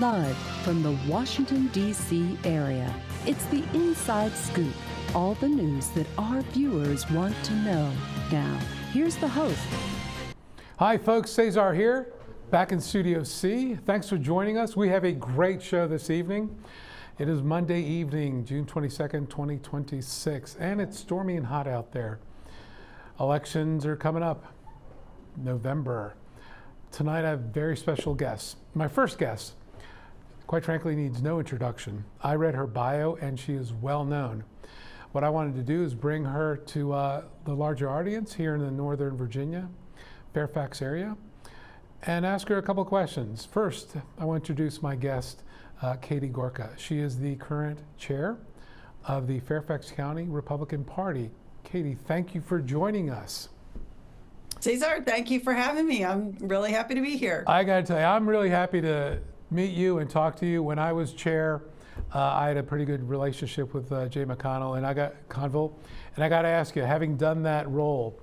Live from the Washington, D.C. area, it's the Inside Scoop. All the news that our viewers want to know. Now, here's the host. Hi folks, Cesar here, back in Studio C. Thanks for joining us. We have a great show this evening. It is Monday evening, June 22nd, 2026, and it's stormy and hot out there. Elections are coming up, November. Tonight I have very special guests. My first guest, quite frankly, needs no introduction. I read her bio and she is well known. What I wanted to do is bring her to the larger audience here in the Northern Virginia, Fairfax area, and ask her a couple questions. First, I want to introduce my guest, Katie Gorka. She is the current chair of the Fairfax County Republican Party. Katie, thank you for joining us. Cesar, thank you for having me. I'm really happy to be here. I got to tell you, I'm really happy to meet you and talk to you. When I was chair, I had a pretty good relationship with Jay McConnell, and I got to ask you, having done that role,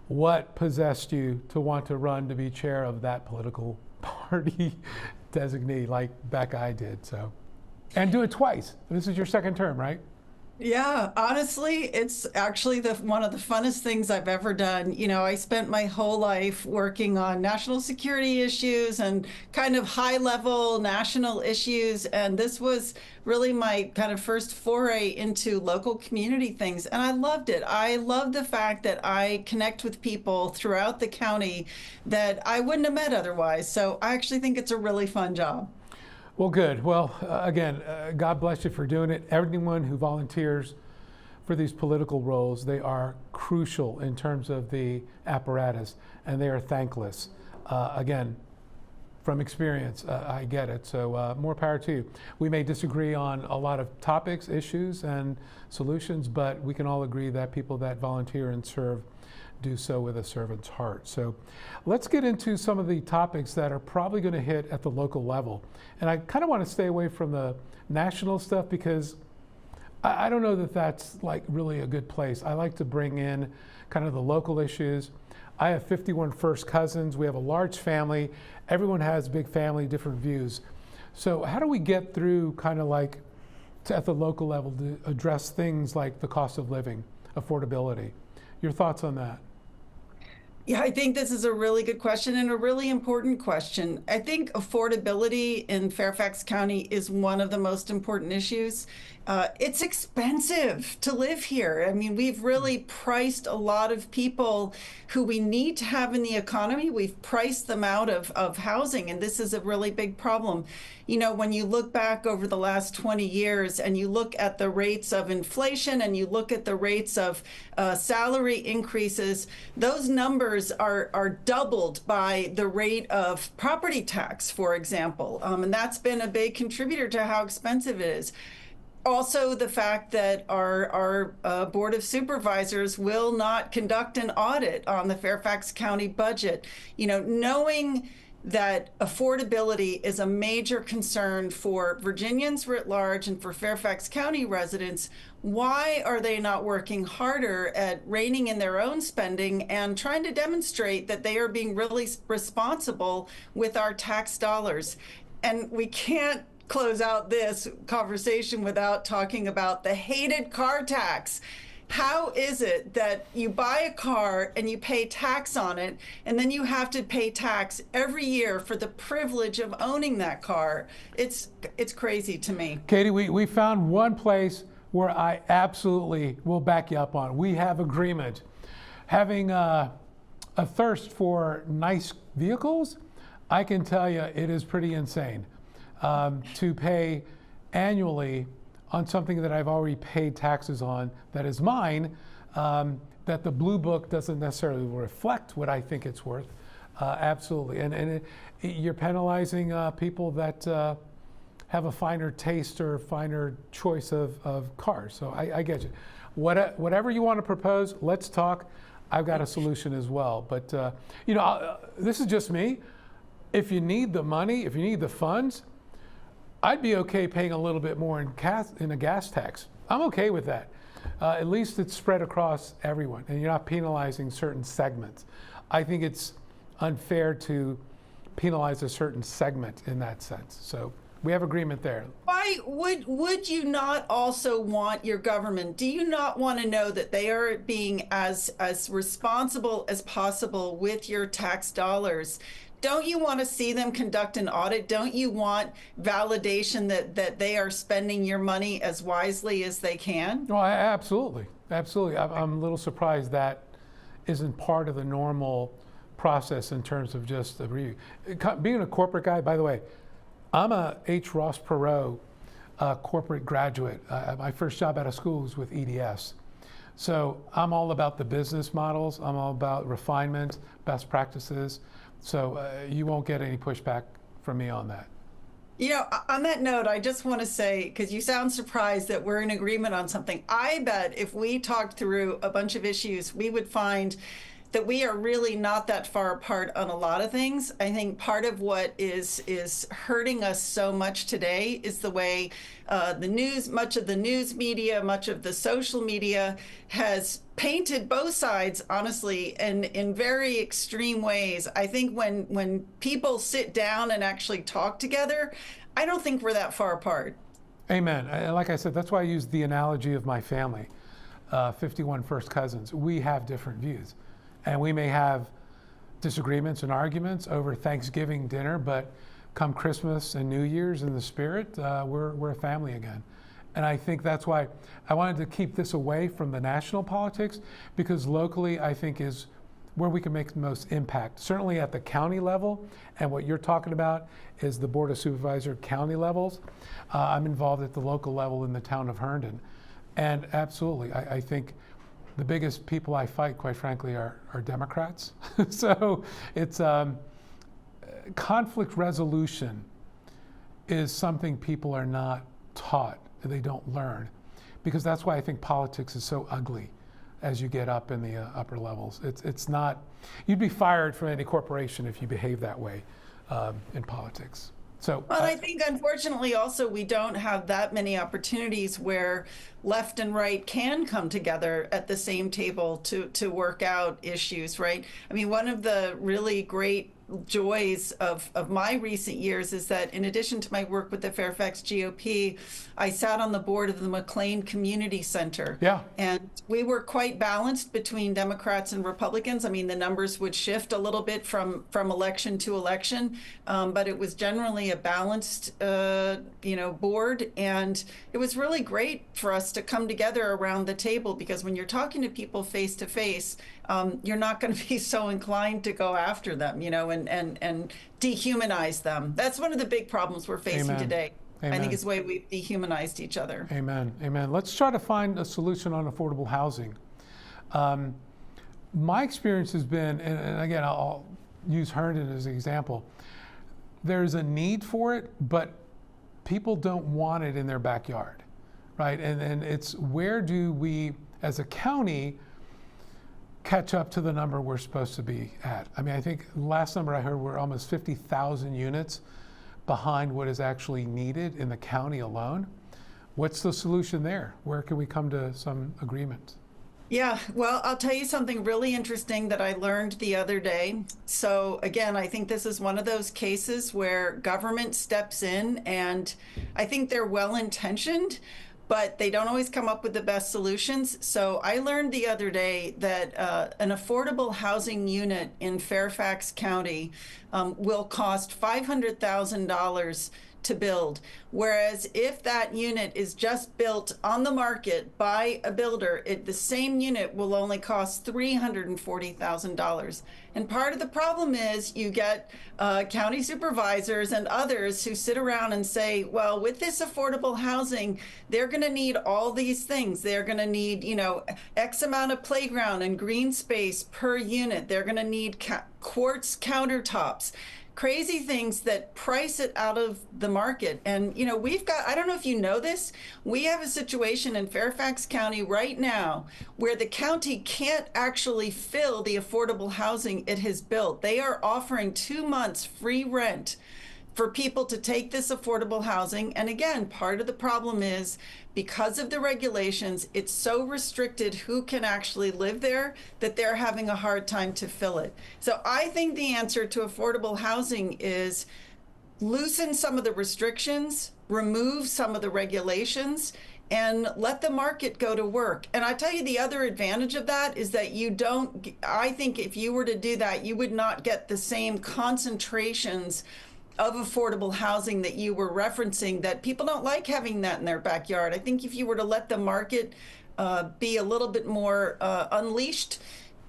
what possessed you to want to run to be chair of that political party designee like that guy did? So, and do it twice. This is your second term, right? Yeah, honestly, it's actually one of the funnest things I've ever done. You know, I spent my whole life working on national security issues and kind of high-level national issues, and this was really my kind of first foray into local community things, and I loved it. I love the fact that I connect with people throughout the county that I wouldn't have met otherwise, so I actually think it's a really fun job. Well, good. Well, again, God bless you for doing it. Everyone who volunteers for these political roles, they are crucial in terms of the apparatus, and they are thankless. Again, from experience, I get it. So more power to you. We may disagree on a lot of topics, issues, and solutions, but we can all agree that people that volunteer and serve do so with a servant's heart. So let's get into some of the topics that are probably going to hit at the local level. And I kind of want to stay away from the national stuff because I don't know that that's like really a good place. I like to bring in kind of the local issues. I have 51 first cousins. We have a large family. Everyone has big family, different views. So how do we get through kind of like at the local level to address things like the cost of living, affordability? Your thoughts on that? Yeah, I think this is a really good question and a really important question. I think affordability in Fairfax County is one of the most important issues. It's expensive to live here. I mean, we've really priced a lot of people who we need to have in the economy. We've priced them out of housing, and this is a really big problem. You know, when you look back over the last 20 years and you look at the rates of inflation and you look at the rates of salary increases, those numbers are doubled by the rate of property tax, for example. And that's been a big contributor to how expensive it is. Also, the fact that our Board of Supervisors will not conduct an audit on the Fairfax County budget. You know, knowing that affordability is a major concern for Virginians writ large and for Fairfax County residents, why are they not working harder at reining in their own spending and trying to demonstrate that they are being really responsible with our tax dollars? And we can't close out this conversation without talking about the hated car tax. How is it that you buy a car and you pay tax on it, and then you have to pay tax every year for the privilege of owning that car? It's crazy to me. Katie, we found one place where I absolutely will back you up on. We have agreement. Having a thirst for nice vehicles, I can tell you it is pretty insane. To pay annually on something that I've already paid taxes on that is mine, that the Blue Book doesn't necessarily reflect what I think it's worth. Absolutely. And you're penalizing people that have a finer taste or finer choice of cars. So I get you. Whatever you want to propose, let's talk. I've got a solution as well. But, you know, this is just me. If you need the money, if you need the funds, I'd be okay paying a little bit more in a gas tax. I'm okay with that. At least it's spread across everyone, and you're not penalizing certain segments. I think it's unfair to penalize a certain segment in that sense. So We have agreement there. Why would you not also want your government? Do you not want to know that they are being as responsible as possible with your tax dollars? Don't you want to see them conduct an audit? Don't you want validation that they are spending your money as wisely as they can? No, absolutely. Absolutely. I'm a little surprised that isn't part of the normal process in terms of just the review. Being a corporate guy, by the way, I'm a H. Ross Perot corporate graduate. My first job out of school was with EDS. So I'm all about the business models. I'm all about refinement, best practices. So you won't get any pushback from me on that. You know, on that note, I just want to say, because you sound surprised that we're in agreement on something, I bet if we talked through a bunch of issues, we would find that we are really not that far apart on a lot of things. I think part of what is hurting us so much today is the way much of the news media, much of the social media has painted both sides, honestly, and in very extreme ways. I think when people sit down and actually talk together, I don't think we're that far apart. Amen. Like I said, that's why I use the analogy of my family, 51 first cousins. We have different views. And we may have disagreements and arguments over Thanksgiving dinner, but come Christmas and New Year's in the spirit, we're a family again. And I think that's why I wanted to keep this away from the national politics, because locally I think is where we can make the most impact. Certainly at the county level, and what you're talking about is the Board of Supervisor county levels. I'm involved at the local level in the town of Herndon. And absolutely, I think the biggest people I fight, quite frankly, are Democrats. So it's conflict resolution is something people are not taught, they don't learn, because that's why I think politics is so ugly as you get up in the upper levels. It's not, you'd be fired from any corporation if you behave that way in politics. So, well, I think unfortunately also we don't have that many opportunities where left and right can come together at the same table to work out issues, right? I mean, one of the really great joys of my recent years is that in addition to my work with the Fairfax GOP, I sat on the board of the McLean Community Center. Yeah. And we were quite balanced between Democrats and Republicans. I mean, the numbers would shift a little bit from election to election, but it was generally a balanced, board. And it was really great for us to come together around the table, because when you're talking to people face to face, you're not going to be so inclined to go after them, and dehumanize them. That's one of the big problems we're facing today. Amen. I think is the way we've dehumanized each other. Amen. Amen. Let's try to find a solution on affordable housing. My experience has been, and again, I'll use Herndon as an example, there's a need for it, but people don't want it in their backyard, right? And it's where do we, as a county, catch up to the number we're supposed to be at? I mean, I think last number I heard we're almost 50,000 units behind what is actually needed in the county alone. What's the solution there? Where can we come to some agreement? Yeah, well, I'll tell you something really interesting that I learned the other day. So again, I think this is one of those cases where government steps in, and I think they're well-intentioned, but they don't always come up with the best solutions. So I learned the other day that an affordable housing unit in Fairfax County will cost $500,000 to build. Whereas if that unit is just built on the market by a builder, the same unit will only cost $340,000. And part of the problem is you get county supervisors and others who sit around and say, well, with this affordable housing, they're going to need all these things. They're going to need, X amount of playground and green space per unit. They're going to need quartz countertops. Crazy things that price it out of the market. And, we've got, I don't know if you know this, we have a situation in Fairfax County right now where the county can't actually fill the affordable housing it has built. They are offering 2 months free rent for people to take this affordable housing. And again, part of the problem is because of the regulations, it's so restricted who can actually live there that they're having a hard time to fill it. So I think the answer to affordable housing is loosen some of the restrictions, remove some of the regulations, and let the market go to work. And I tell you, the other advantage of that is that I think if you were to do that, you would not get the same concentrations of affordable housing that you were referencing, that people don't like having that in their backyard. I think if you were to let the market be a little bit more unleashed,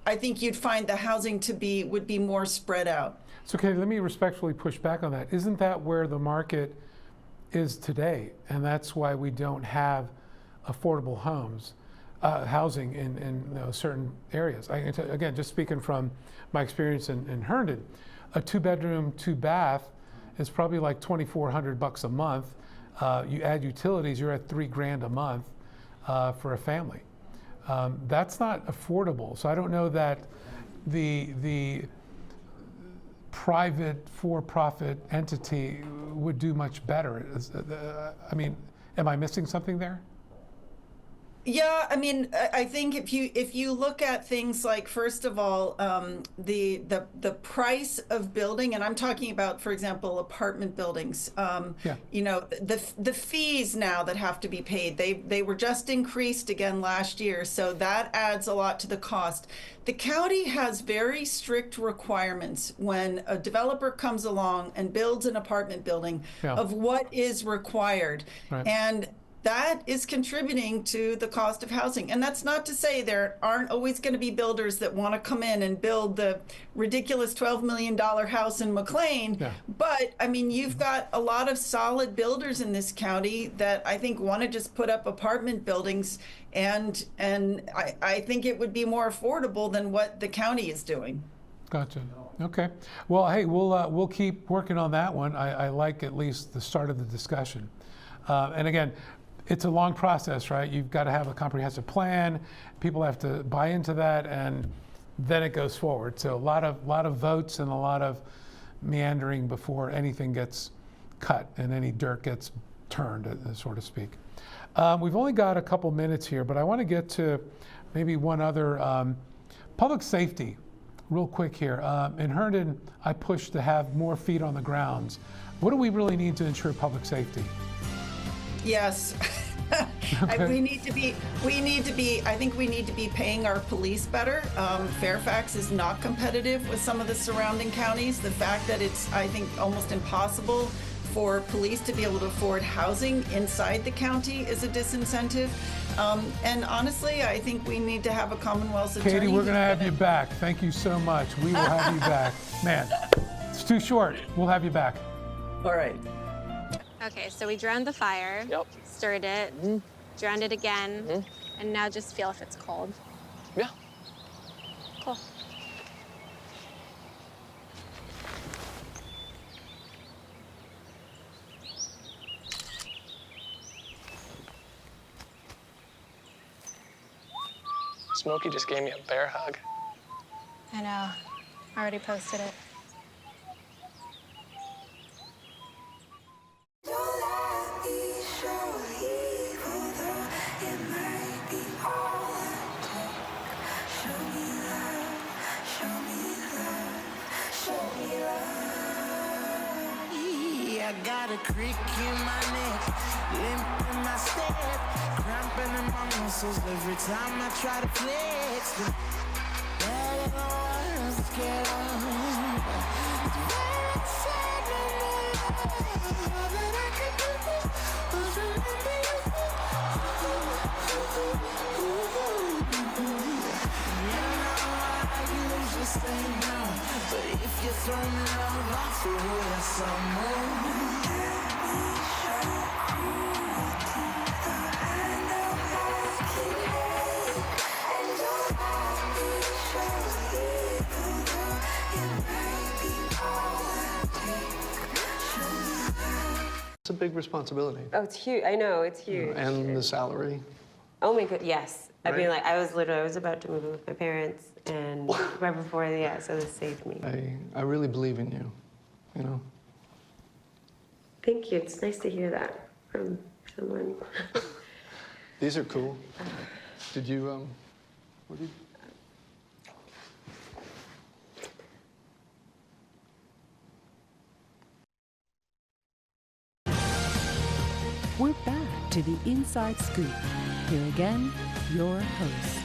I think you'd find the housing would be more spread out. So, Katie, let me respectfully push back on that. Isn't that where the market is today? And that's why we don't have affordable housing in certain areas. I can tell you, again, just speaking from my experience in Herndon, a 2-bedroom, 2-bath is probably like $2,400 a month. You add utilities, you're at $3,000 a month for a family. That's not affordable. So I don't know that the private for-profit entity would do much better. I mean, am I missing something there? Yeah, I mean, I think if you look at things like, first of all, the price of building, and I'm talking about, for example, apartment buildings. Yeah. You know, the fees now that have to be paid, they were just increased again last year, so that adds a lot to the cost. The county has very strict requirements when a developer comes along and builds an apartment building, Yeah. of what is required. Right. And that is contributing to the cost of housing. And that's not to say there aren't always going to be builders that want to come in and build the ridiculous $12 million house in McLean. Yeah. But I mean, you've got a lot of solid builders in this county that I think want to just put up apartment buildings, and I think it would be more affordable than what the county is doing. Gotcha. Okay. Well, hey, we'll keep working on that one. I like at least the start of the discussion. And again, it's a long process, right? You've got to have a comprehensive plan. People have to buy into that, and then it goes forward. So a lot of votes and a lot of meandering before anything gets cut and any dirt gets turned, so to speak. We've only got a couple minutes here, but I want to get to maybe one other public safety, real quick here. In Herndon, I push to have more feet on the grounds. What do we really need to ensure public safety? Yes. Okay. I think we need to be paying our police better. Fairfax is not competitive with some of the surrounding counties. The fact that it's, I think, almost impossible for police to be able to afford housing inside the county is a disincentive. And honestly, I think we need to have a Commonwealth's attorney. Katie, we're going to have you back. Thank you so much. We will have you back. Man, it's too short. We'll have you back. All right. Okay, so we drowned the fire, stirred it, drowned it again, and now just feel if it's cold. Yeah. Cool. Smokey just gave me a bear hug. I know. I already posted it. I got a crick in my neck, limp in my step, cramping in my muscles every time I try to flex. But I'm scared of. It's very sad that I can do this. Was remember you know I usually say no, but if you throw me love, I'll throw you some more. It's a big responsibility. Oh, it's huge. I know, it's huge. And the salary. Oh my god, yes. I mean, Right? like, I was about to move in with my parents, and right before, so this saved me. I really believe in you, you know? Thank you. It's nice to hear that from someone. These are cool. Did you, what did you? We're back to the Inside Scoop. Here again, your host.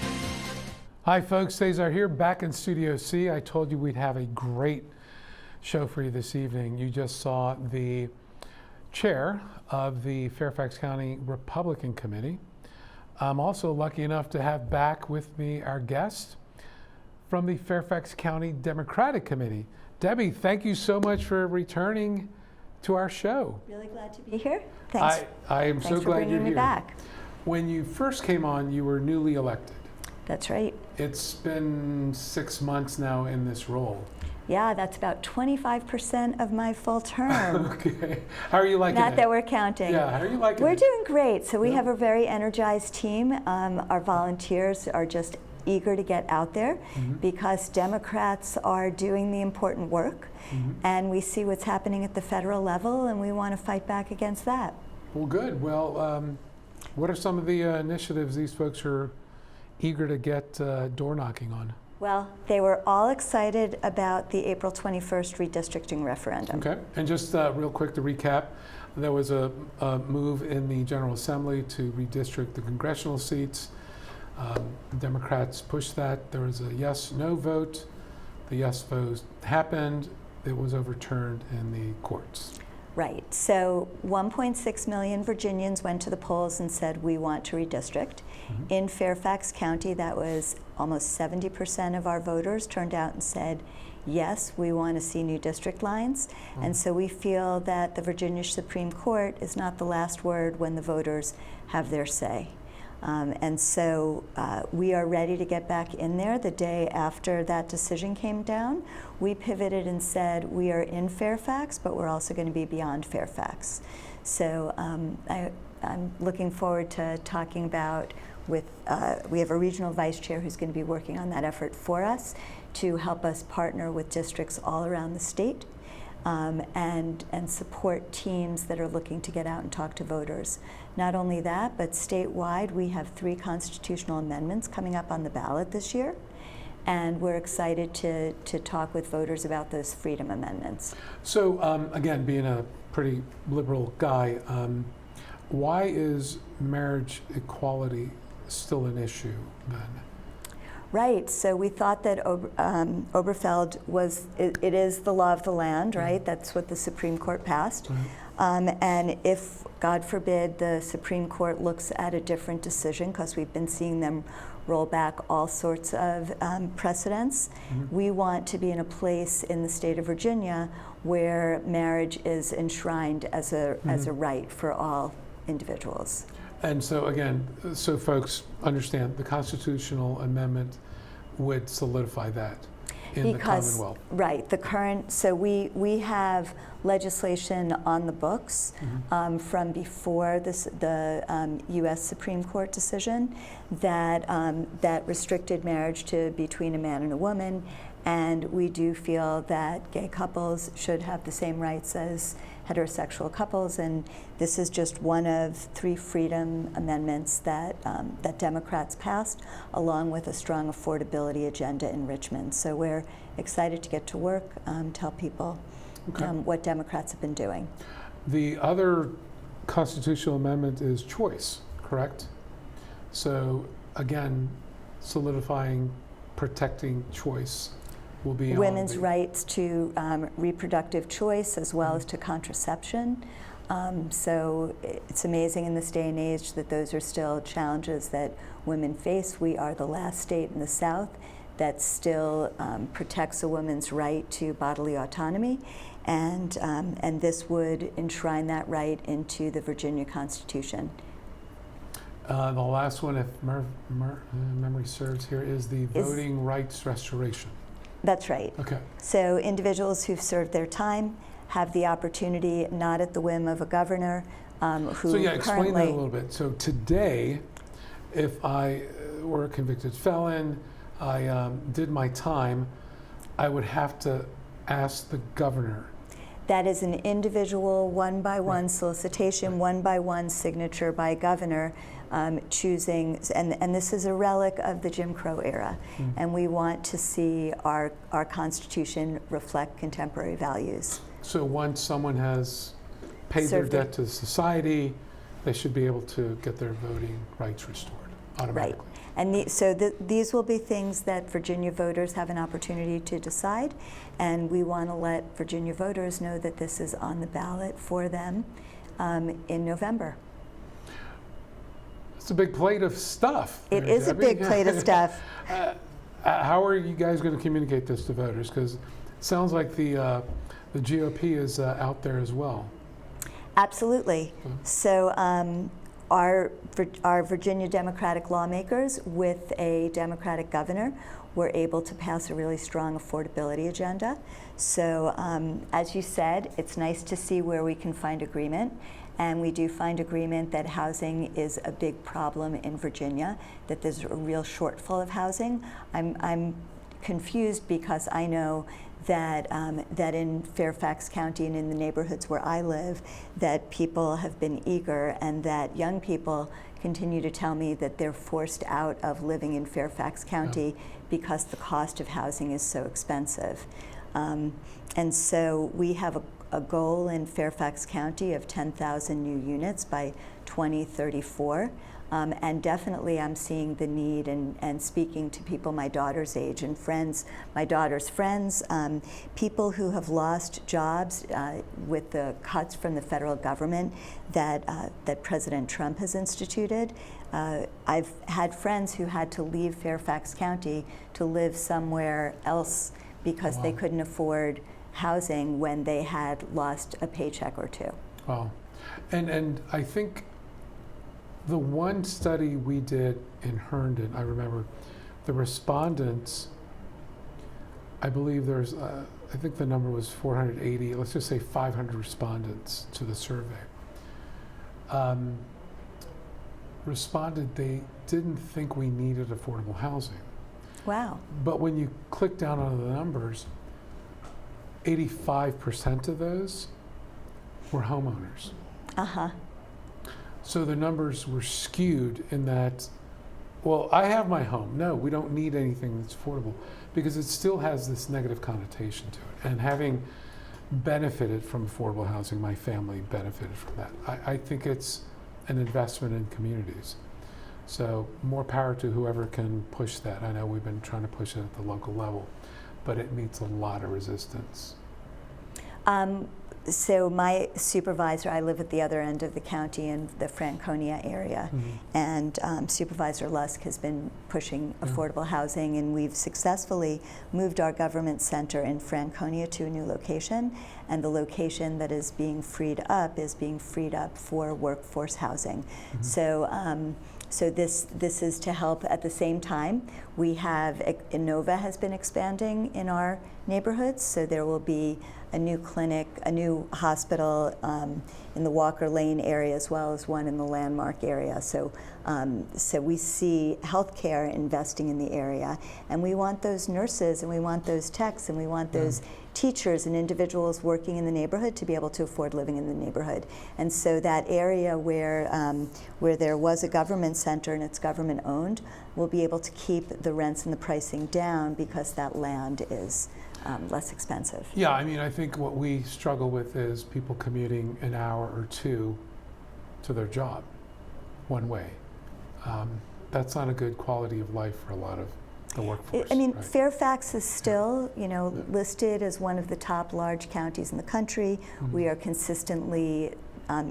Hi folks, Cesar here, back in Studio C. I told you we'd have a great show for you this evening. You just saw the chair of the Fairfax County Republican Committee. I'm also lucky enough to have back with me our guest from the Fairfax County Democratic Committee. Debbie, thank you so much for returning to our show. Really glad to be here. Thanks. I am so glad you're here. Thanks for bringing me back. When you first came on, you were newly elected. That's right. It's been 6 months now in this role. Yeah, that's about 25% of my full term. Okay. How are you liking it? Not that we're counting. Yeah, how are you liking it? We're doing great. So we have a very energized team. Our volunteers are just eager to get out there because Democrats are doing the important work, and we see what's happening at the federal level, and we want to fight back against that. Well, good. Well, what are some of the initiatives these folks are eager to get door knocking on? Well, they were all excited about the April 21st redistricting referendum. Okay, and just real quick to recap, there was a move in the General Assembly to redistrict the congressional seats. The Democrats pushed that. There was a yes-no vote. The yes vote happened. It was overturned in the courts. Right. So 1.6 million Virginians went to the polls and said, we want to redistrict. In Fairfax County, that was almost 70% of our voters turned out and said, yes, we want to see new district lines. And so we feel that the Virginia Supreme Court is not the last word when the voters have their say. And so we are ready to get back in there. The day after that decision came down, we pivoted and said we are in Fairfax, but we're also going to be beyond Fairfax. So I'm looking forward to talking about we have a regional vice chair who's going to be working on that effort for us to help us partner with districts all around the state and support teams that are looking to get out and talk to voters. Not only that, but statewide, we have 3 constitutional amendments coming up on the ballot this year, and we're excited to talk with voters about those freedom amendments. So again, being a pretty liberal guy, why is marriage equality still an issue then? Right, so we thought that Oberfeld it is the law of the land, right? That's what the Supreme Court passed. And if, God forbid, the Supreme Court looks at a different decision, because we've been seeing them roll back all sorts of precedents, we want to be in a place in the state of Virginia where marriage is enshrined as a right for all individuals. And so again, so folks understand the constitutional amendment would solidity that in the Commonwealth. Right, the current, so we have legislation on the books from before the U.S. Supreme Court decision that restricted marriage to between a man and a woman, and we do feel that gay couples should have the same rights as heterosexual couples, and this is just one of 3 freedom amendments that Democrats passed, along with a strong affordability agenda in Richmond. So we're excited to get to work, tell people what Democrats have been doing. The other constitutional amendment is choice, correct? So again, solidifying, protecting choice. Women's rights to reproductive choice as well as to contraception. So it's amazing in this day and age that those are still challenges that women face. We are the last state in the South that still protects a woman's right to bodily autonomy, and this would enshrine that right into the Virginia Constitution. The last one, if memory serves here, is the voting rights restoration. That's right. Okay. So individuals who've served their time have the opportunity, not at the whim of a governor, who So yeah, explain that a little bit. So today, if I were a convicted felon, I did my time, I would have to ask the governor. That is an individual one-by-one solicitation, one-by-one signature by a governor, choosing, and this is a relic of the Jim Crow era, and we want to see our Constitution reflect contemporary values. So once someone has paid their debt to society, they should be able to get their voting rights restored automatically. Right. And so these will be things that Virginia voters have an opportunity to decide, and we want to let Virginia voters know that this is on the ballot for them in November. It's a big plate of stuff. It is a big plate of stuff. How are you guys going to communicate this to voters? Because it sounds like the GOP is out there as well. Absolutely. So our Virginia Democratic lawmakers, with a Democratic governor, were able to pass a really strong affordability agenda. So as you said, it's nice to see where we can find agreement. And we do find agreement that housing is a big problem in Virginia, that there's a real shortfall of housing. I'm confused because I know that that in Fairfax County and in the neighborhoods where I live, that people have been eager, and that young people continue to tell me that they're forced out of living in Fairfax County because the cost of housing is so expensive. And so we have a goal in Fairfax County of 10,000 new units by 2034. And definitely I'm seeing the need, and speaking to people my daughter's age and friends, my daughter's friends, people who have lost jobs with the cuts from the federal government that President Trump has instituted. I've had friends who had to leave Fairfax County to live somewhere else because they couldn't afford housing when they had lost a paycheck or two. Wow. And I think the one study we did in Herndon, I remember the respondents, I believe there's, I think the number was 480, let's just say 500 respondents to the survey. Responded they didn't think we needed affordable housing. Wow. But when you click down on the numbers, 85% of those were homeowners. Uh-huh. So the numbers were skewed in that, well, I have my home. No, we don't need anything that's affordable, because it still has this negative connotation to it. And having benefited from affordable housing, my family benefited from that. I think it's an investment in communities. So more power to whoever can push that. I know we've been trying to push it at the local level, but it meets a lot of resistance. So my supervisor, I live at the other end of the county in the Franconia area, and Supervisor Lusk has been pushing affordable housing, and we've successfully moved our government center in Franconia to a new location, and the location that is being freed up for workforce housing. So this is to help. At the same time, we have Innova has been expanding in our neighborhoods, so there will be a new clinic, a new hospital in the Walker Lane area, as well as one in the Landmark area. So we see healthcare investing in the area, and we want those nurses, and we want those techs, and we want those teachers and individuals working in the neighborhood to be able to afford living in the neighborhood. And so that area where there was a government center and it's government owned, will be able to keep the rents and the pricing down because that land is less expensive. Yeah, I mean, I think what we struggle with is people commuting an hour or two to their job one way. That's not a good quality of life for a lot of the workforce. I mean, right? Fairfax is still, listed as one of the top large counties in the country. We are consistently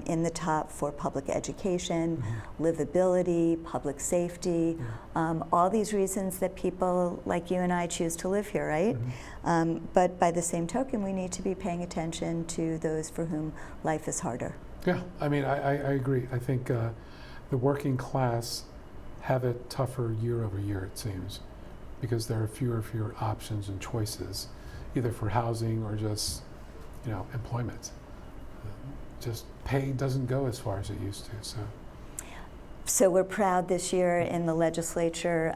in the top for public education, livability, public safety, all these reasons that people like you and I choose to live here, right? But by the same token, we need to be paying attention to those for whom life is harder. Yeah, I mean, I agree. I think the working class have it tougher year over year, it seems, because there are fewer and fewer options and choices, either for housing or just, employment. Just pay doesn't go as far as it used to. So we're proud this year in the legislature.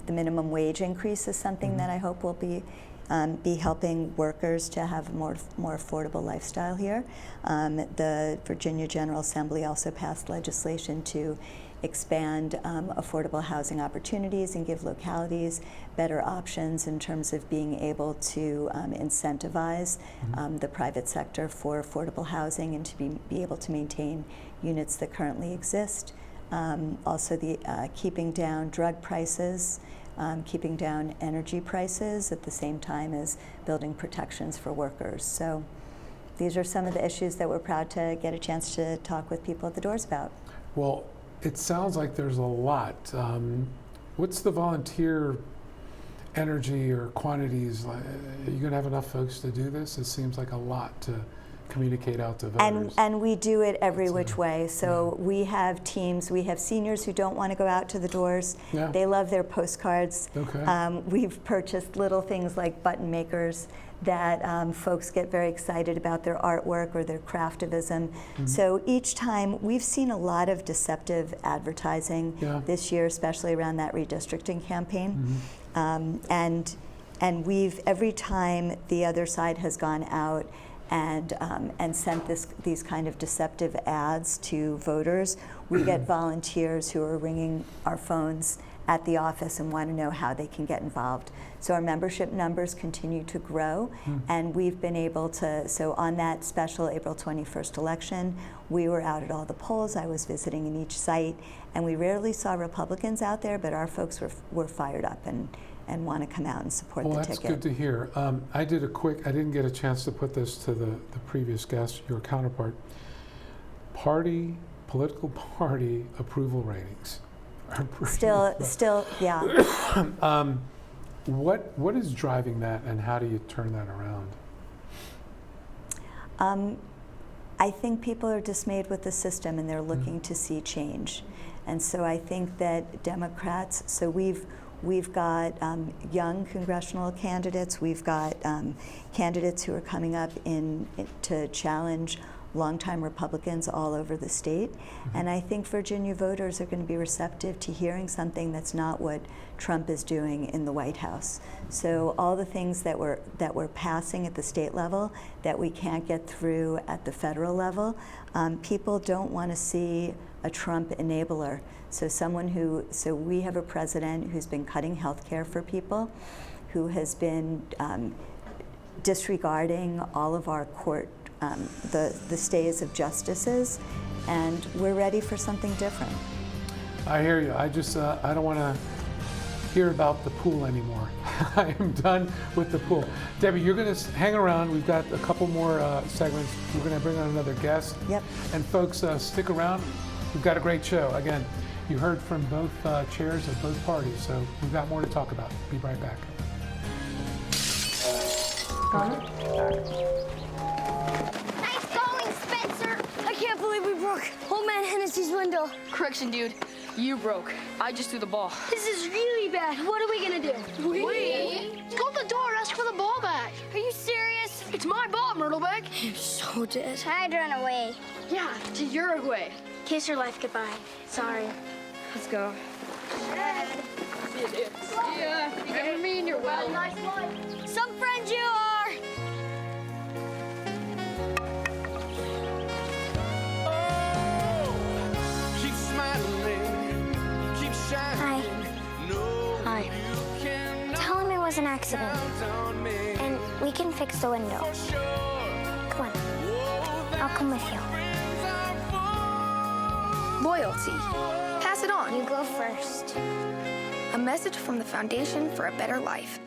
The minimum wage increase is something that I hope will be helping workers to have a more affordable lifestyle here. The Virginia General Assembly also passed legislation to expand affordable housing opportunities and give localities better options in terms of being able to incentivize the private sector for affordable housing and to be able to maintain units that currently exist. Also the keeping down drug prices, keeping down energy prices at the same time as building protections for workers. So these are some of the issues that we're proud to get a chance to talk with people at the doors about. Well, it sounds like there's a lot. What's the volunteer energy or quantities? Are you going to have enough folks to do this? It seems like a lot to communicate out to voters. And we do it every which way. So we have teams. We have seniors who don't want to go out to the doors. Yeah. They love their postcards. Okay. We've purchased little things like button makers that folks get very excited about their artwork or their craftivism. So each time, we've seen a lot of deceptive advertising this year, especially around that redistricting campaign. And we've, every time the other side has gone out and sent these kind of deceptive ads to voters, we get volunteers who are ringing our phones at the office and want to know how they can get involved. So our membership numbers continue to grow, and we've been able to, so on that special April 21st election, we were out at all the polls. I was visiting in each site, and we rarely saw Republicans out there, but our folks were fired up and want to come out and support the ticket. Well, that's good to hear. I didn't get a chance to put this to the previous guest, your counterpart. Political party approval ratings are pretty Still, yeah. What is driving that, and how do you turn that around? I think people are dismayed with the system, and they're looking to see change. And so I think that Democrats, so we've got young congressional candidates. We've got candidates who are coming up to challenge longtime Republicans all over the state. And I think Virginia voters are going to be receptive to hearing something that's not what Trump is doing in the White House. So all the things that we're passing at the state level that we can't get through at the federal level, people don't want to see a Trump enabler. So we have a president who's been cutting health care for people, who has been disregarding all of our court, the stays of justices, and we're ready for something different. I hear you. I just, I don't want to hear about the pool anymore. I am done with the pool. Debbie, you're going to hang around. We've got a couple more segments. We're going to bring on another guest. Yep. And folks, stick around. We've got a great show. Again, you heard from both chairs of both parties, so we've got more to talk about. Be right back. Nice going, Spencer! I can't believe we broke Old Man Hennessy's window. Correction, dude. You broke. I just threw the ball. This is really bad. What are we gonna do? We? Go to the door, ask for the ball back. Are you serious? It's my ball, Myrtleback. You're so dead. I'd run away. Yeah, to Uruguay. Kiss your life goodbye. Sorry. Let's go. Dad. See ya, dude. See ya. You remember me and your well. Nice one. Some friends you are. Keep smiling, keep shining. Hi. Tell him it was an accident. And we can fix the window. Come on. I'll come with you. Loyalty. Pass it on. You go first. A message from the Foundation for a Better Life.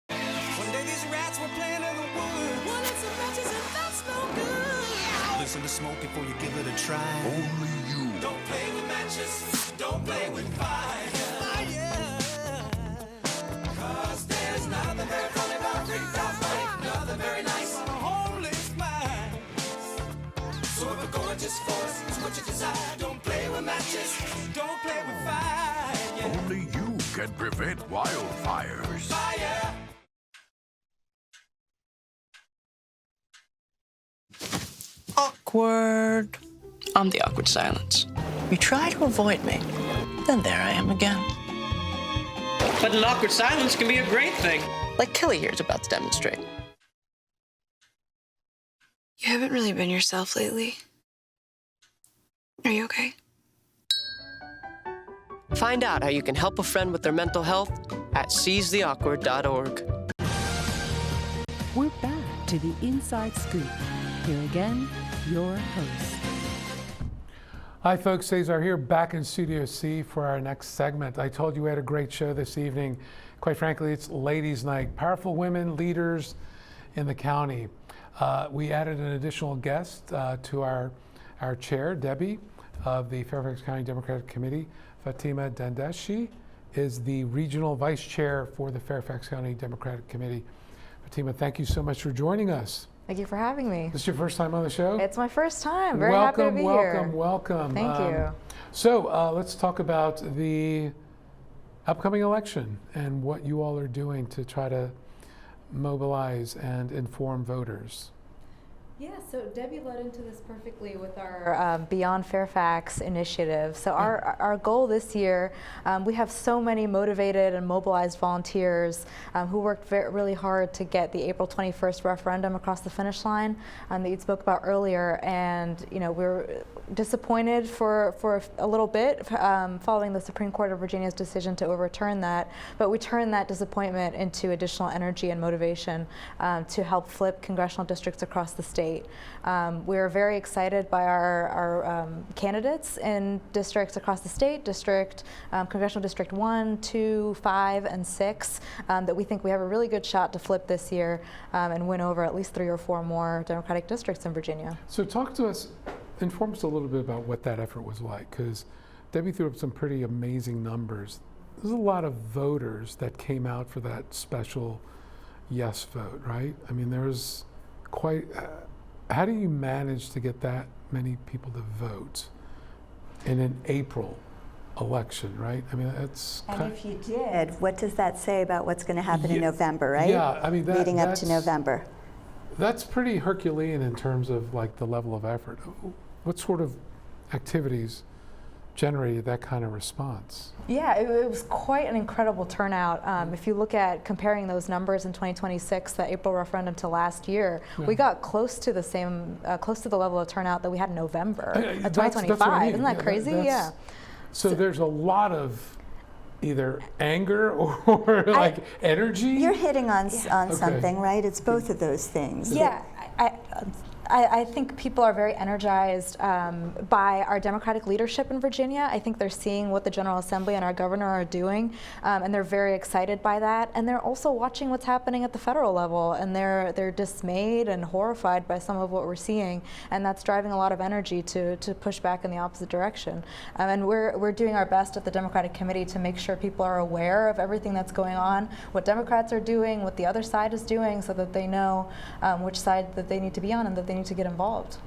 One day these rats were playing in the woods. Well, it's some matches and that's no good. Listen to smoke before you give it a try. Only you. Don't play with matches. Don't play with fire. Cause there's nothing very funny about $3,000. Nothing very nice. Holy smile. So if a gorgeous force is what you desire, don't play with matches. Don't play with fire. Yeah. Only you can prevent wildfires. Fire. Awkward. I'm the awkward silence. You try to avoid me, then there I am again. But an awkward silence can be a great thing. Like Kelly here is about to demonstrate. You haven't really been yourself lately. Are you okay? Find out how you can help a friend with their mental health at seizetheawkward.org. We're back to the Inside Scoop. Here again, your host. Hi folks, Cesar here, back in Studio C for our next segment. I told you we had a great show this evening. Quite frankly, it's Ladies' Night. Powerful women leaders in the county. We added an additional guest to our chair, Debbie, of the Fairfax County Democratic Committee. Fatimah Dandashi is the regional vice chair for the Fairfax County Democratic Committee. Fatimah, thank you so much for joining us. Thank you for having me. This is your first time on the show? It's my first time. Very happy to be here. Welcome. Thank you. So let's talk about the upcoming election and what you all are doing to try to mobilize and inform voters. Yeah, so Debbie led into this perfectly with our Beyond Fairfax initiative. So our goal this year, we have so many motivated and mobilized volunteers who worked really hard to get the April 21st referendum across the finish line that you spoke about earlier. And we were disappointed for a little bit following the Supreme Court of Virginia's decision to overturn that. But we turned that disappointment into additional energy and motivation to help flip congressional districts across the state. We are very excited by our candidates in districts across the state, Congressional District 1, 2, 5, and 6, that we think we have a really good shot to flip this year and win over at least 3 or 4 more Democratic districts in Virginia. So talk to us, inform us a little bit about what that effort was like, because Debbie threw up some pretty amazing numbers. There's a lot of voters that came out for that special yes vote, right? I mean, there was quite... how do you manage to get that many people to vote in an April election, right? I mean, that's... And if you did, what does that say about what's going to happen in November, right? Yeah, I mean, leading up to November. That's pretty Herculean in terms of like the level of effort. What sort of activities generated that kind of response? Yeah, it was quite an incredible turnout. If you look at comparing those numbers in 2026, the April referendum to last year, we got close to the same, close to the level of turnout that we had in November of 2025. That's what I mean. Isn't that crazy? Yeah. So there's a lot of either anger or like energy. You're hitting on something, right? It's both of those things. Yeah. I think people are very energized by our Democratic leadership in Virginia. I think they're seeing what the General Assembly and our governor are doing, and they're very excited by that. And they're also watching what's happening at the federal level, and they're dismayed and horrified by some of what we're seeing, and that's driving a lot of energy to push back in the opposite direction. And we're doing our best at the Democratic Committee to make sure people are aware of everything that's going on, what Democrats are doing, what the other side is doing, so that they know which side that they need to be on and that they need to get involved.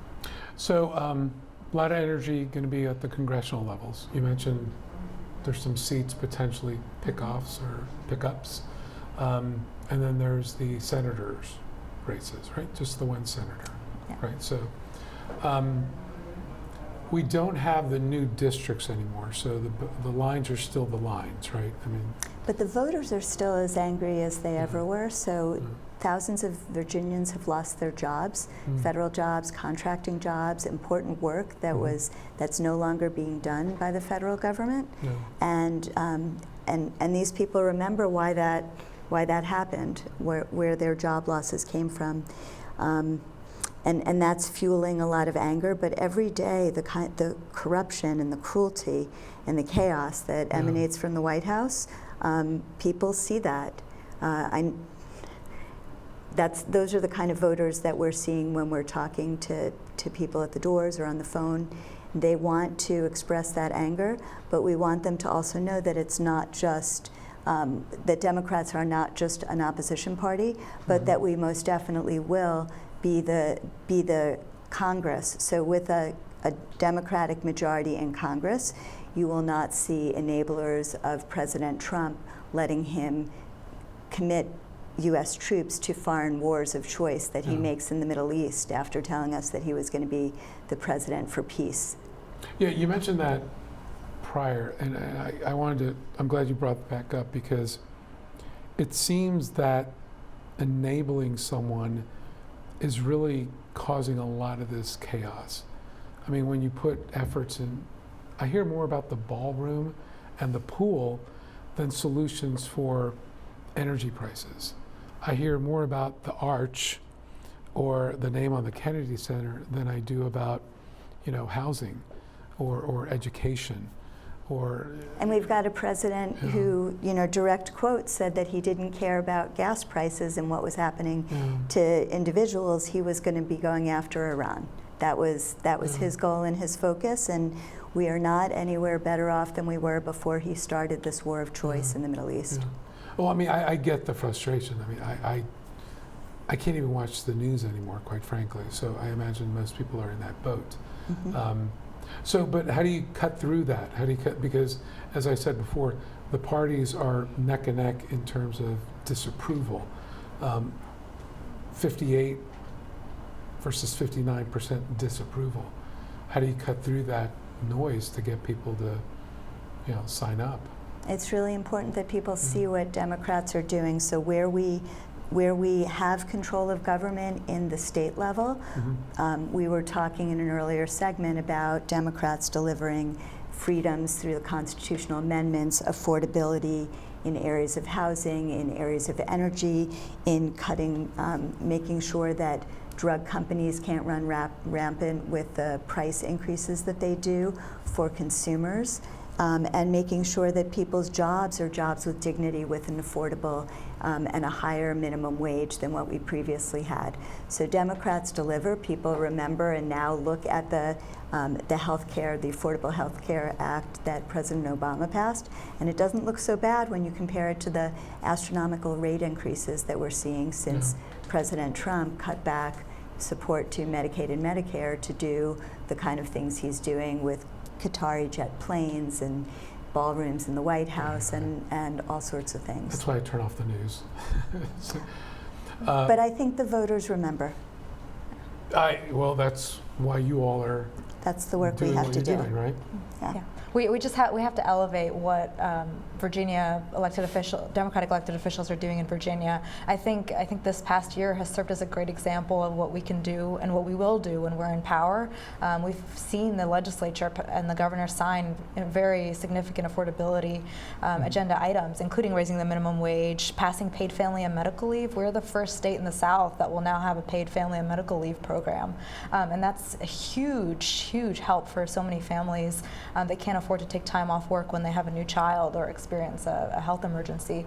So a lot of energy going to be at the congressional levels. You mentioned there's some seats potentially pickoffs or pickups, and then there's the senators races, right? Just the one senator, right? So we don't have the new districts anymore, so the lines are still the lines, right? I mean, but the voters are still as angry as they ever were. So thousands of Virginians have lost their jobs, federal jobs, contracting jobs, important work that that's no longer being done by the federal government. And these people remember why that happened, where their job losses came from. And that's fueling a lot of anger. But every day, the corruption and the cruelty and the chaos that emanates from the White House, people see that. Those are the kind of voters that we're seeing when we're talking to people at the doors or on the phone. They want to express that anger, but we want them to also know that it's not just that Democrats are not just an opposition party, but that we most definitely will be the Congress. So with a Democratic majority in Congress, you will not see enablers of President Trump letting him commit U.S. troops to foreign wars of choice that he makes in the Middle East after telling us that he was going to be the president for peace. Yeah, you mentioned that prior, and I'm glad you brought that back up, because it seems that enabling someone is really causing a lot of this chaos. I mean, when you put efforts in, I hear more about the ballroom and the pool than solutions for energy prices. I hear more about the arch or the name on the Kennedy Center than I do about, housing or education. And we've got a president who, direct quote, said that he didn't care about gas prices and what was happening to individuals. He was going to be going after Iran. That was his goal and his focus, and we are not anywhere better off than we were before he started this war of choice in the Middle East. Well, I mean, I get the frustration. I mean, I can't even watch the news anymore, quite frankly, so I imagine most people are in that boat. But how do you cut through that? Because, as I said before, the parties are neck and neck in terms of disapproval. 58 versus 59% disapproval. How do you cut through that noise to get people to, sign up? It's really important that people see what Democrats are doing. So where we have control of government in the state level, we were talking in an earlier segment about Democrats delivering freedoms through the constitutional amendments, affordability in areas of housing, in areas of energy, in cutting, making sure that drug companies can't run rampant with the price increases that they do for consumers, and making sure that people's jobs are jobs with dignity, with an affordable and a higher minimum wage than what we previously had. So Democrats deliver. People remember and now look at the healthcare, the Affordable Health Care Act that President Obama passed, and it doesn't look so bad when you compare it to the astronomical rate increases that we're seeing since President Trump cut back support to Medicaid and Medicare to do the kind of things he's doing with Qatari jet planes and ballrooms in the White House and all sorts of things. That's why I turn off the news. But I think the voters remember. Well, that's why you all are. That's the work we have to do, doing, right? Yeah. We have to elevate what Virginia Democratic elected officials are doing in Virginia. I think this past year has served as a great example of what we can do and what we will do when we're in power. We've seen the legislature and the governor sign very significant affordability agenda items, including raising the minimum wage, passing paid family and medical leave. We're the first state in the South that will now have a paid family and medical leave program, and that's a huge help for so many families that can't afford to take time off work when they have a new child or experience a health emergency.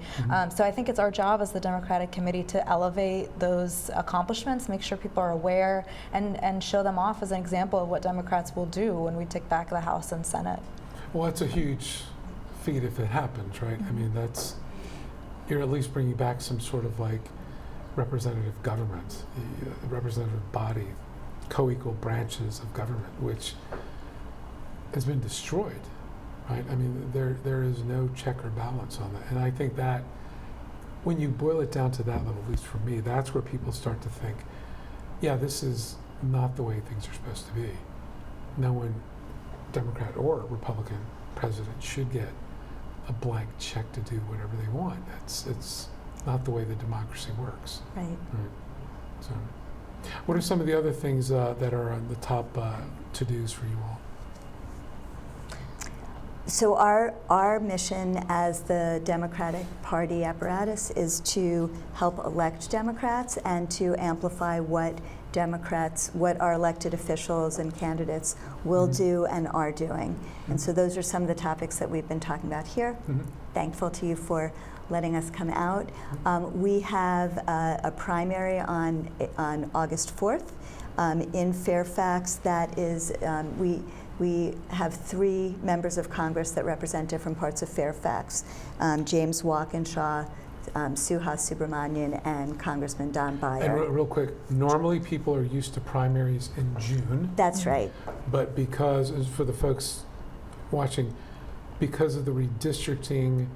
So I think it's our job as the Democratic Committee to elevate those accomplishments, make sure people are aware, and show them off as an example of what Democrats will do when we take back the House and Senate. Well, it's a huge feat if it happens, right? I mean, you're at least bringing back some sort of like representative government, a representative body, co-equal branches of government, which has been destroyed, right? I mean, there is no check or balance on that. And I think that when you boil it down to that level, at least for me, that's where people start to think, yeah, this is not the way things are supposed to be. No one, Democrat or Republican president, should get a blank check to do whatever they want. It's not the way the democracy works. Right. So, what are some of the other things that are on the top to-dos for you all? So our mission as the Democratic Party apparatus is to help elect Democrats and to amplify what our elected officials and candidates will do and are doing. And so those are some of the topics that we've been talking about here. Thankful to you for letting us come out. We have a primary on August 4th in Fairfax. That is, we have 3 members of Congress that represent different parts of Fairfax, James Walkinshaw, Suhas Subramanian, and Congressman Don Beyer. And real quick, normally people are used to primaries in June. That's right. But because, for the folks watching, because of the redistricting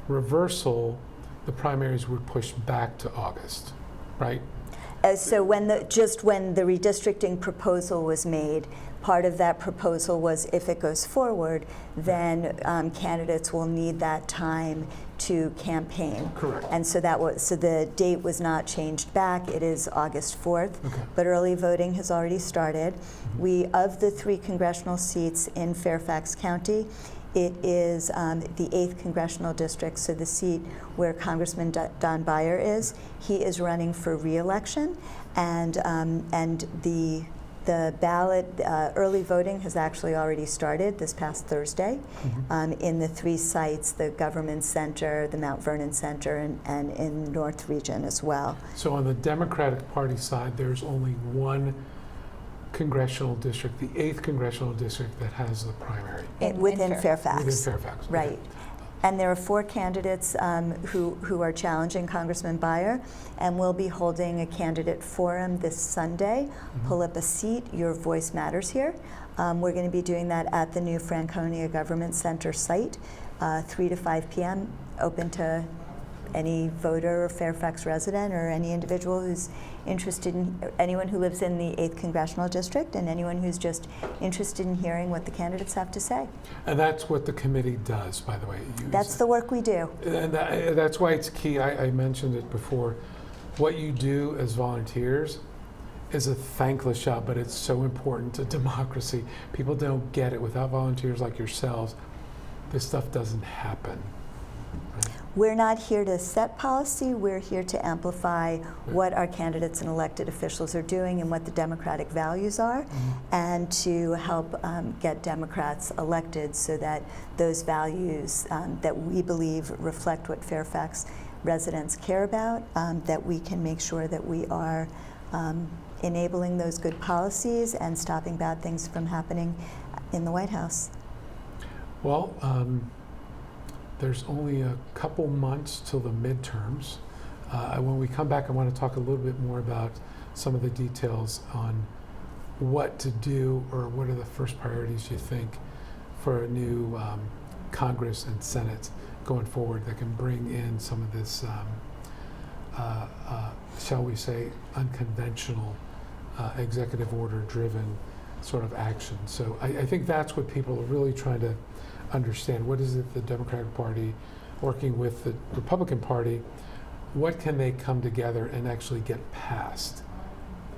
reversal, the primaries were pushed back to August, right? So when the redistricting proposal was made, part of that proposal was if it goes forward, then candidates will need that time to campaign. Correct. And so the date was not changed back. It is August 4th, but early voting has already started. Of the 3 congressional seats in Fairfax County, It is the 8th Congressional District, so the seat where Congressman Don Beyer is. He is running for re-election, and the ballot, early voting has actually already started this past Thursday in the 3 sites, the Government Center, the Mount Vernon Center, and in North Region as well. So on the Democratic Party side, there's only one congressional district, the 8th Congressional District, that has the primary. Within Fairfax. Within Fairfax. Right. Okay. And there are 4 candidates who are challenging Congressman Beyer, and we'll be holding a candidate forum this Sunday. Pull up a seat. Your voice matters here. We're going to be doing that at the new Franconia Government Center site, 3 to 5 p.m., open to any voter or Fairfax resident or any individual who's interested in, anyone who lives in the 8th Congressional District, and anyone who's just interested in hearing what the candidates have to say. And that's what the committee does, by the way. That's the work we do. And that's why it's key. I mentioned it before. What you do as volunteers is a thankless job, but it's so important to democracy. People don't get it. Without volunteers like yourselves, this stuff doesn't happen. Right? We're not here to set policy. We're here to amplify what our candidates and elected officials are doing and what the democratic values are, and to help get Democrats elected so that those values that we believe reflect what Fairfax residents care about, that we can make sure that we are enabling those good policies and stopping bad things from happening in the White House. Well, there's only a couple months till the midterms. When we come back, I want to talk a little bit more about some of the details on what to do, or what are the first priorities you think for a new Congress and Senate going forward that can bring in some of this, shall we say, unconventional, executive order driven sort of action. So I think that's what people are really trying to understand. What is it the Democratic Party working with the Republican Party, what can they come together and actually get passed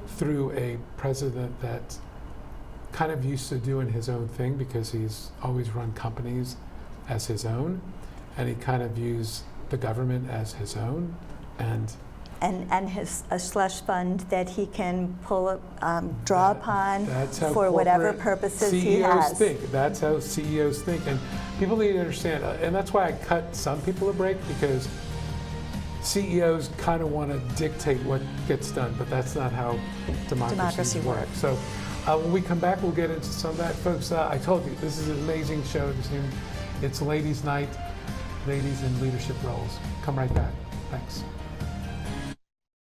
through a president that kind of used to doing his own thing because he's always run companies as his own, and he kind of views the government as his own, and his a slush fund that he can pull draw upon for whatever purposes CEOs he has. think. That's how CEOs think, and people need to understand. And that's why I cut some people a break, because CEOs kind of want to dictate what gets done, but that's not how democracy works. So when we come back, we'll get into some of that, folks. I told you this is an amazing show. It's Ladies' Night, ladies in leadership roles. Come right back. Thanks.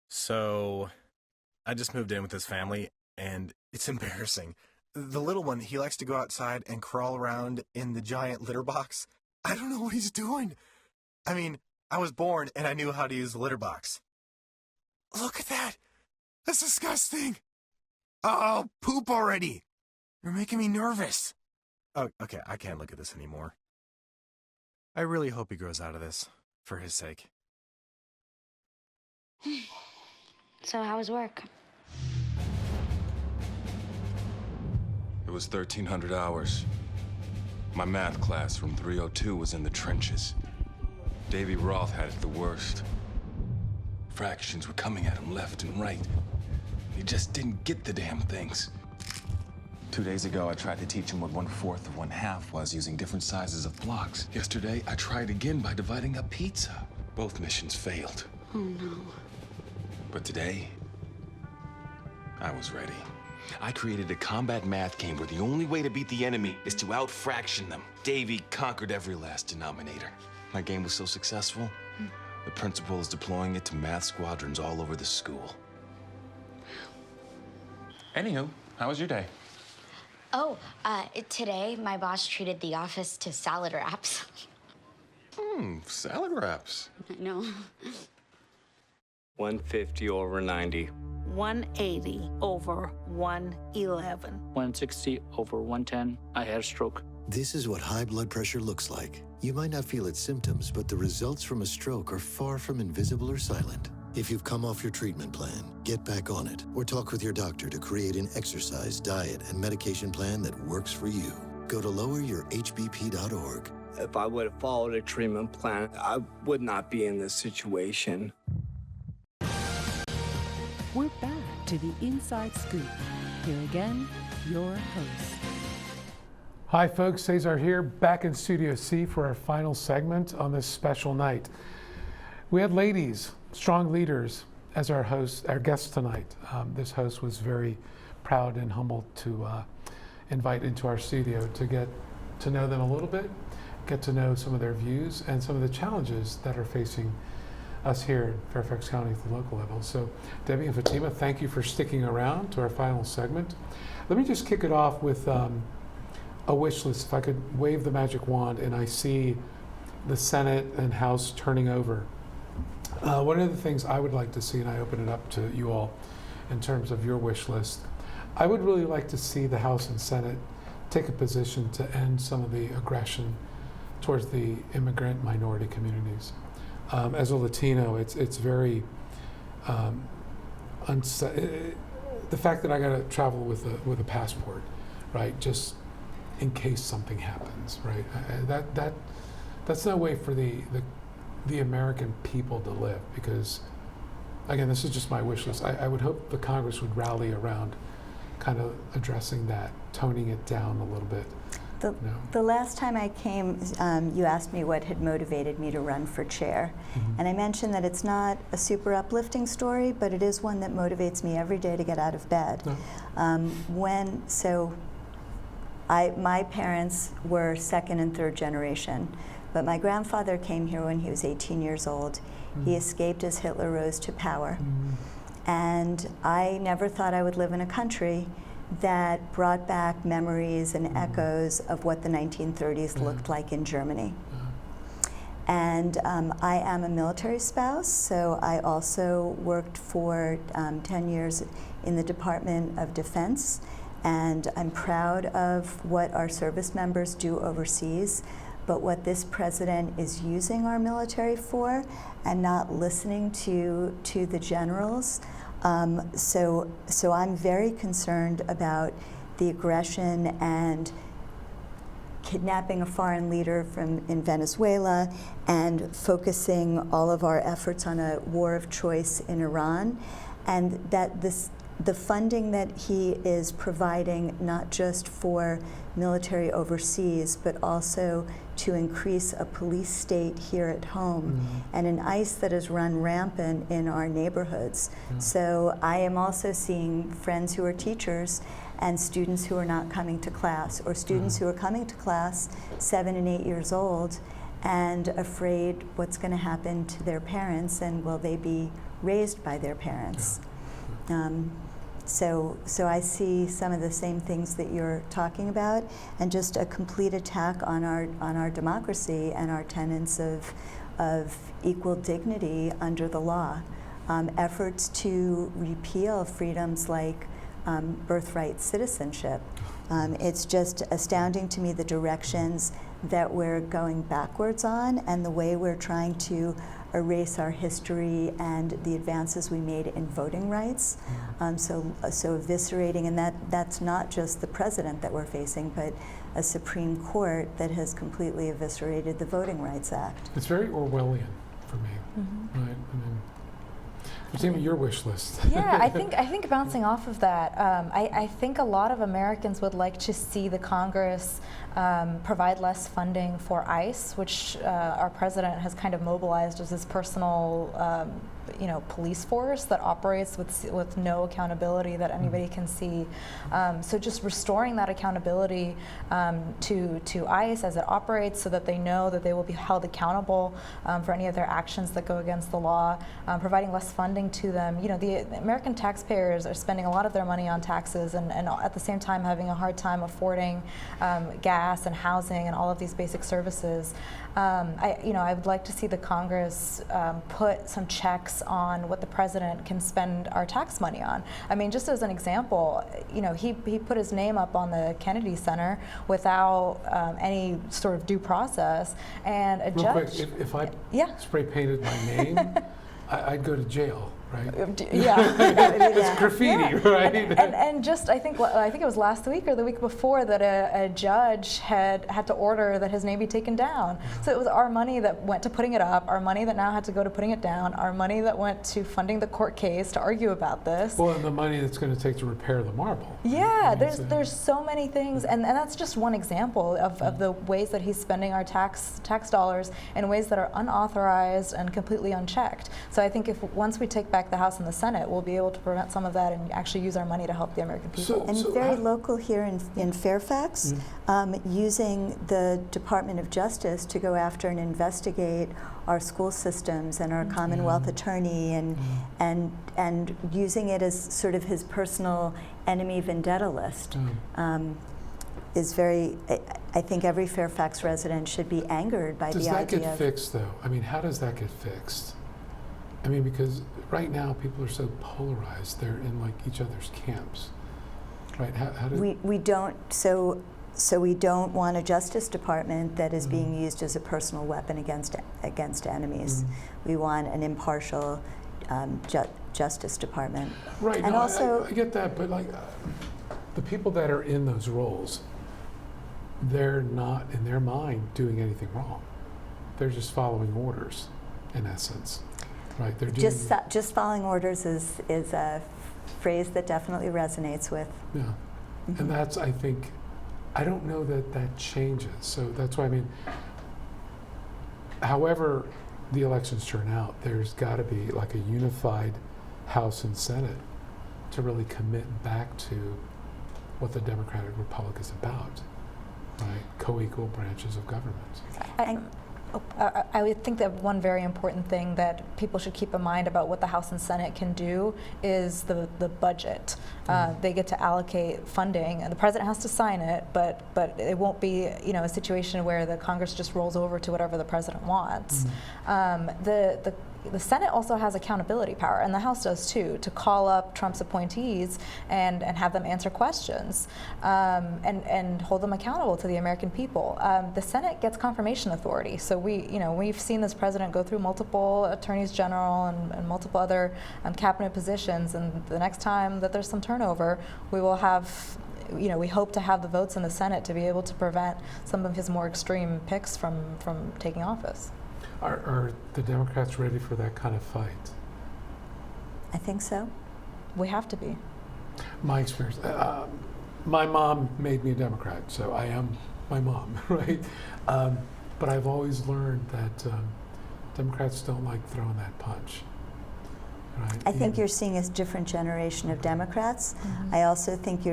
So, I just moved in with this family, and it's embarrassing. The little one, he likes to go outside and crawl around in the giant litter box. I don't know what he's doing. I mean, I was born and I knew how to use the litter box. Look at that! That's disgusting! Oh, poop already! You're making me nervous. Oh, okay, I can't look at this anymore. I really hope he grows out of this, for his sake. So how was work? It was 1,300 hours. My math class from 302 was in the trenches. Davy Roth had it the worst. Fractions were coming at him left and right. He just didn't get the damn things. 2 days ago, I tried to teach him what 1/4 of 1/2 was using different sizes of blocks. Yesterday, I tried again by dividing up pizza. Both missions failed. Oh, no. But today, I was ready. I created a combat math game where the only way to beat the enemy is to out-fraction them. Davy conquered every last denominator. My game was so successful, the principal is deploying it to math squadrons all over the school. Anywho, how was your day? Oh, today my boss treated the office to salad wraps. Salad wraps. I know. 150 over 90. 180 over 111. 160 over 110. I had a stroke. This is what high blood pressure looks like. You might not feel its symptoms, but the results from a stroke are far from invisible or silent. If you've come off your treatment plan, get back on it, or talk with your doctor to create an exercise, diet, and medication plan that works for you. Go to loweryourhbp.org. If I would have followed a treatment plan, I would not be in this situation. We're back to the Inside Scoop. Here again, your host. Hi folks, Cesar here, back in Studio C for our final segment on this special night. We had ladies, strong leaders, as our guests tonight. This host was very proud and humbled to invite into our studio to get to know them a little bit, get to know some of their views and some of the challenges that are facing us here in Fairfax County at the local level. So Debbie and Fatimah, thank you for sticking around to our final segment. Let me just kick it off with a wish list. If I could wave the magic wand and I see the Senate and House turning over, one of the things I would like to see, and I open it up to you all in terms of your wish list, I would really like to see the House and Senate take a position to end some of the aggression towards the immigrant minority communities. As a Latino, it's very, the fact that I gotta travel with a passport, right, just in case something happens, right? That's no way for the American people to live, because, again, this is just my wish list. I would hope the Congress would rally around kind of addressing that, toning it down a little bit. The last time I came, you asked me what had motivated me to run for chair. And I mentioned that it's not a super uplifting story, but it is one that motivates me every day to get out of bed. My parents were second and third generation, but my grandfather came here when he was 18 years old. He escaped as Hitler rose to power. And I never thought I would live in a country that brought back memories and echoes of what the 1930s looked like in Germany. And I am a military spouse, so I also worked for 10 years in the Department of Defense, and I'm proud of what our service members do overseas. But what this president is using our military for and not listening to the generals. So I'm very concerned about the aggression and kidnapping a foreign leader in Venezuela and focusing all of our efforts on a war of choice in Iran, and that the funding that he is providing, not just for military overseas, but also to increase a police state here at home, and an ICE that is run rampant in our neighborhoods. So I am also seeing friends who are teachers and students who are not coming to class, or students who are coming to class 7 and 8 years old and afraid what's going to happen to their parents, and will they be raised by their parents. So I see some of the same things that you're talking about, and just a complete attack on our democracy and our tenets of equal dignity under the law. Efforts to repeal freedoms like birthright citizenship. It's just astounding to me the directions that we're going backwards on, and the way we're trying to erase our history and the advances we made in voting rights. So eviscerating, and that's not just the president that we're facing, but a Supreme Court that has completely eviscerated the Voting Rights Act. It's very Orwellian for me, right? I mean, Fatimah, your wish list. Yeah, I think bouncing off of that, I think a lot of Americans would like to see the Congress provide less funding for ICE, which our president has kind of mobilized as his personal police force that operates with no accountability that anybody can see. So just restoring that accountability to ICE as it operates, so that they know that they will be held accountable for any of their actions that go against the law. Providing less funding to them. The American taxpayers are spending a lot of their money on taxes, and at the same time having a hard time affording gas and housing and all of these basic services. I would like to see the Congress put some checks on what the president can spend our tax money on. I mean, just as an example, he put his name up on the Kennedy Center without any sort of due process, and a Real judge. Quick, if I spray painted my name, I'd go to jail. right? Yeah. It's graffiti, right? And just, I think it was last week or the week before that a judge had to order that his name be taken down. So it was our money that went to putting it up, our money that now had to go to putting it down, our money that went to funding the court case to argue about this. Well, and the money that's going to take to repair the marble. Yeah, there's so many things, and that's just one example of the ways that he's spending our tax dollars in ways that are unauthorized and completely unchecked. So I think if once we take back the House and the Senate, we'll be able to prevent some of that and actually use our money to help the American people. And very local here in Fairfax, using the Department of Justice to go after and investigate our school systems and our Commonwealth attorney, and using it as sort of his personal enemy vendetta list. Is very, I think every Fairfax resident should be angered by the idea of... Does that get fixed, though? I mean, how does that get fixed? I mean, because right now people are so polarized; they're in like each other's camps, right? How do we don't so we don't want a Justice Department that is being used as a personal weapon against enemies. We want an impartial Justice Department. Right. And no, also, I get that, but like the people that are in those roles, they're not in their mind doing anything wrong. They're just following orders, in essence. Right, they're doing just following orders is a phrase that definitely resonates with. Yeah, and that's, I think, I don't know that changes. So that's why, I mean, however the elections turn out, there's got to be like a unified House and Senate to really commit back to what the Democratic Republic is about, right? Co-equal branches of government. I would think that one very important thing that people should keep in mind about what the House and Senate can do is the budget. They get to allocate funding, and the president has to sign it, but it won't be a situation where the Congress just rolls over to whatever the president wants. The Senate also has accountability power, and the House does too, to call up Trump's appointees and have them answer questions and hold them accountable to the American people. The Senate gets confirmation authority, so we've seen this president go through multiple attorneys general and multiple other cabinet positions, and the next time that there's some turnover, we will have. We hope to have the votes in the Senate to be able to prevent some of his more extreme picks from taking office. Are the Democrats ready for that kind of fight? I think so. We have to be. My experience, my mom made me a Democrat, so I am my mom, right? But I've always learned that Democrats don't like throwing that punch. Right? I think you're seeing a different generation of Democrats. I also think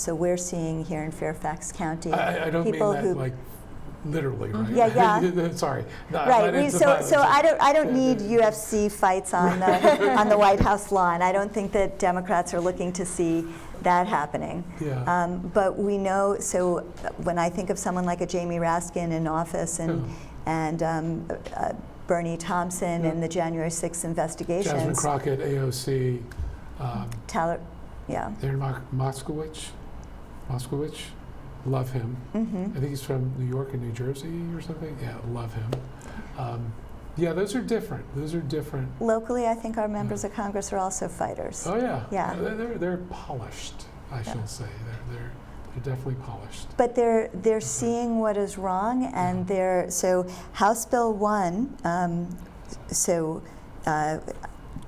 we're seeing here in Fairfax County I don't people mean that who like literally, right? Yeah. Sorry. Right. So I don't need UFC fights on the White House lawn. I don't think that Democrats are looking to see that happening. Yeah. But we know. So when I think of someone like a Jamie Raskin in office and Bernie Thompson and the January 6th investigations. Jasmine Crockett, AOC. Aaron Moskowitz. Love him. I think he's from New York and New Jersey or something. Yeah, love him. Yeah, those are different. Locally, I think our members of Congress are also fighters. Oh yeah. Yeah. They're polished. I shall say they're definitely polished. But they're seeing what is wrong, and so House Bill 1.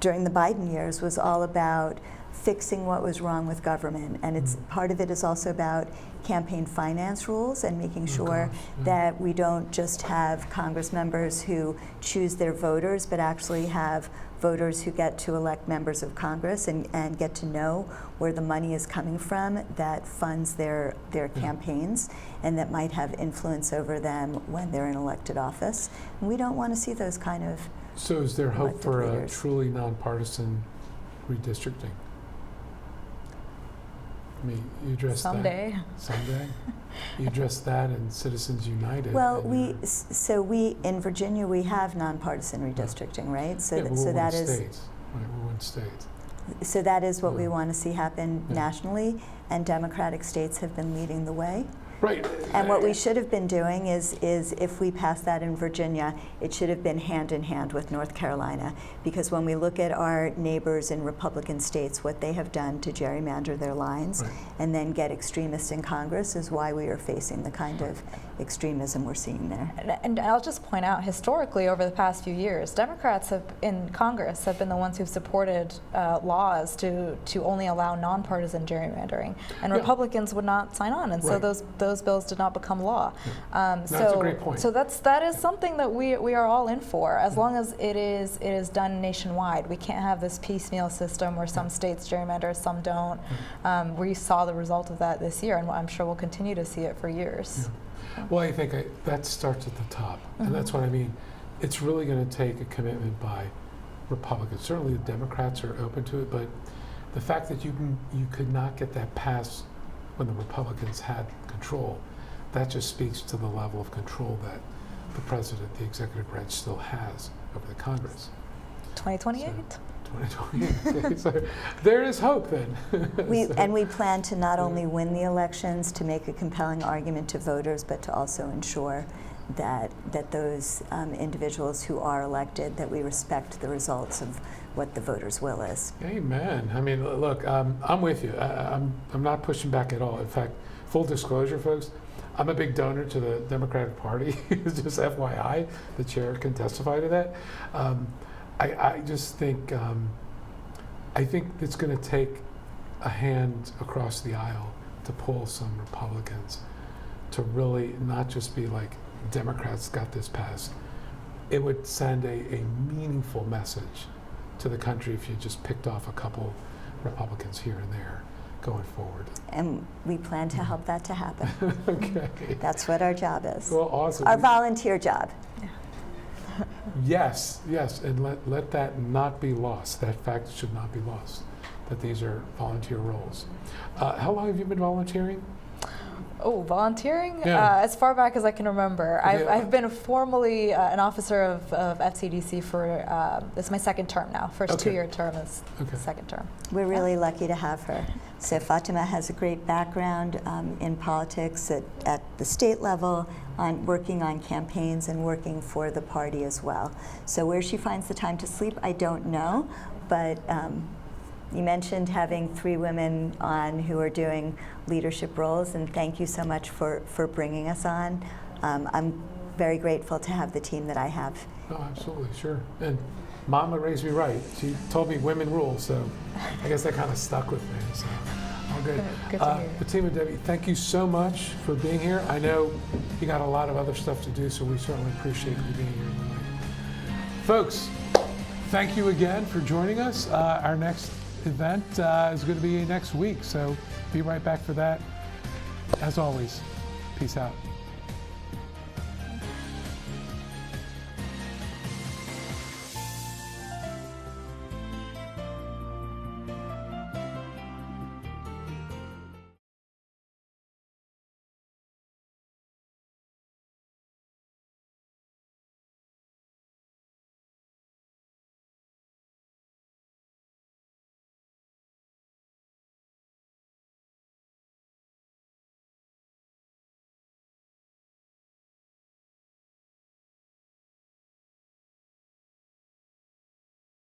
During the Biden years was all about fixing what was wrong with government, and it's part of it is also about campaign finance rules and making sure that we don't just have Congress members who choose their voters, but actually have voters who get to elect members of Congress and get to know where the money is coming from that funds their campaigns and that might have influence over them when they're in elected office. And we don't want to see those kind of So is there hope for leaders. a truly nonpartisan redistricting? I mean, you address Someday. You address that in Citizens United. Well, we in Virginia we have nonpartisan redistricting, right? So we're so that is state. Right, we're one state. So that is what we want to see happen nationally, and Democratic states have been leading the way. Right. And what we should have been doing is if we passed that in Virginia, it should have been hand in hand with North Carolina. Because when we look at our neighbors in Republican states, what they have done to gerrymander their lines and then get extremists in Congress is why we are facing the kind of extremism we're seeing there. And I'll just point out, historically, over the past few years, Democrats in Congress have been the ones who've supported laws to only allow nonpartisan gerrymandering, and Republicans would not sign on, and so those bills did not become law. That's a great point. So that is something that we are all in for, as long as it is done nationwide. We can't have this piecemeal system where some states gerrymander, some don't. We saw the result of that this year, and I'm sure we'll continue to see it for years. Well, I think that starts at the top, and that's what I mean. It's really going to take a commitment by Republicans. Certainly the Democrats are open to it, but the fact that you could not get that passed when the Republicans had control, that just speaks to the level of control that the president, the executive branch, still has over the Congress. 2028. 2028. So there is hope then. And we plan to not only win the elections to make a compelling argument to voters, but to also ensure that those individuals who are elected, that we respect the results of what the voters' will is. Amen. I mean, look, I'm with you. I'm not pushing back at all. In fact, full disclosure, folks, I'm a big donor to the Democratic Party. Just FYI, the chair can testify to that. I just think it's going to take a hand across the aisle to pull some Republicans to really not just be like, Democrats got this passed. It would send a meaningful message to the country if you just picked off a couple Republicans here and there going forward. And we plan to help that to happen. Okay. That's what our job is. Well, awesome. Our volunteer job. Yes, and let that not be lost. That fact should not be lost, that these are volunteer roles. How long have you been volunteering? Oh, volunteering? As far back as I can remember. I've been formally an officer of FCDC for, this is my second term now. First 2-year term is second term. We're really lucky to have her. So Fatimah has a great background in politics at the state level, on working on campaigns and working for the party as well. So where she finds the time to sleep, I don't know, but you mentioned having 3 women on who are doing leadership roles, and thank you so much for bringing us on. I'm very grateful to have the team that I have. Oh, absolutely, sure. And Mama raised me right. She told me women rule, so I guess that kind of stuck with me. So all good. Good to hear. Fatimah, Debbie, thank you so much for being here. I know you got a lot of other stuff to do, so we certainly appreciate you being here tonight. Folks, thank you again for joining us. Our next event is going to be next week, so be right back for that. As always, peace out.